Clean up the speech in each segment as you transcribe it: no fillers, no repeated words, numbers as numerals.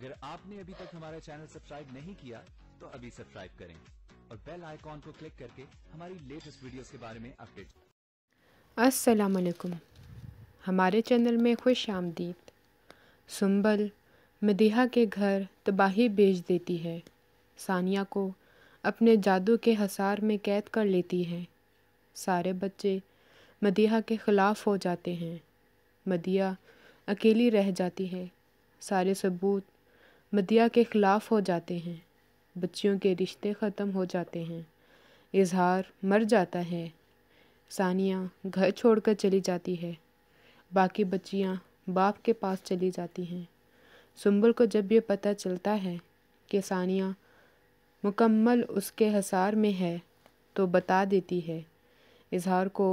अगर आपने अभी तक हमारा चैनल सब्सक्राइब नहीं किया तो अभी सब्सक्राइब करें और बेल आइकॉन को क्लिक करके हमारी लेटेस्ट वीडियोस के बारे में अपडेट। अस्सलाम वालेकुम, हमारे चैनल में खुश आमदीद। सुंबल मदीहा के घर तबाही भेज देती है। सानिया को अपने जादू के हसार में कैद कर लेती है। सारे बच्चे मदीहा के ख़िलाफ़ हो जाते हैं। मदीहा अकेली रह जाती है। सारे सबूत मदीहा के ख़िलाफ़ हो जाते हैं। बच्चियों के रिश्ते ख़त्म हो जाते हैं। इजहार मर जाता है। सानिया घर छोड़कर चली जाती है। बाकी बच्चियां बाप के पास चली जाती हैं। सुंबल को जब ये पता चलता है कि सानिया मुकम्मल उसके हसार में है तो बता देती है इजहार को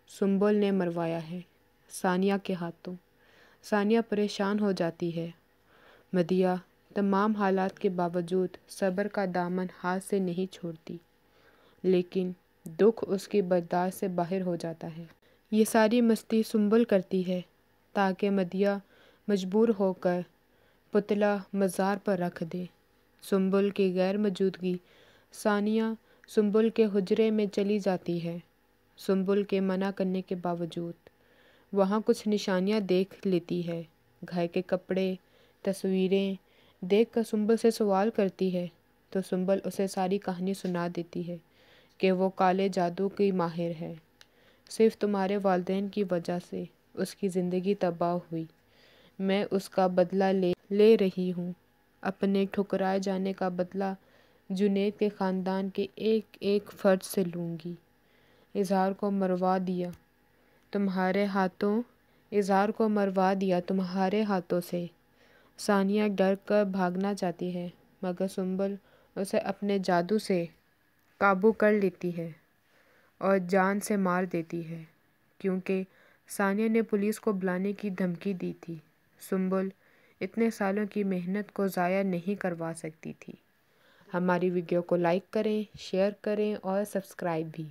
सुंबल ने मरवाया है सानिया के हाथों। सानिया परेशान हो जाती है। मदीहा तमाम हालात के बावजूद सब्र का दामन हाथ से नहीं छोड़ती, लेकिन दुख उसकी बर्दाश्त से बाहर हो जाता है। ये सारी मस्ती सुंबल करती है ताकि मदीहा मजबूर होकर पुतला मज़ार पर रख दे। सुंबल की गैर मौजूदगी सानिया सुंबल के हुजरे में चली जाती है। सुंबल के मना करने के बावजूद वहाँ कुछ निशानियाँ देख लेती है। घर के कपड़े, तस्वीरें देखकर सुंबल से सवाल करती है तो सुंबल उसे सारी कहानी सुना देती है कि वो काले जादू की माहिर है। सिर्फ तुम्हारे वालिदैन की वजह से उसकी ज़िंदगी तबाह हुई। मैं उसका बदला ले रही हूँ। अपने ठुकराए जाने का बदला जुनैद के ख़ानदान के एक एक फ़र्द से लूँगी। इजहार को मरवा दिया तुम्हारे हाथों से। सानिया डर कर भागना चाहती है मगर सुंबल उसे अपने जादू से काबू कर लेती है और जान से मार देती है, क्योंकि सानिया ने पुलिस को बुलाने की धमकी दी थी। सुंबल इतने सालों की मेहनत को ज़ाया नहीं करवा सकती थी। हमारी वीडियो को लाइक करें, शेयर करें और सब्सक्राइब भी।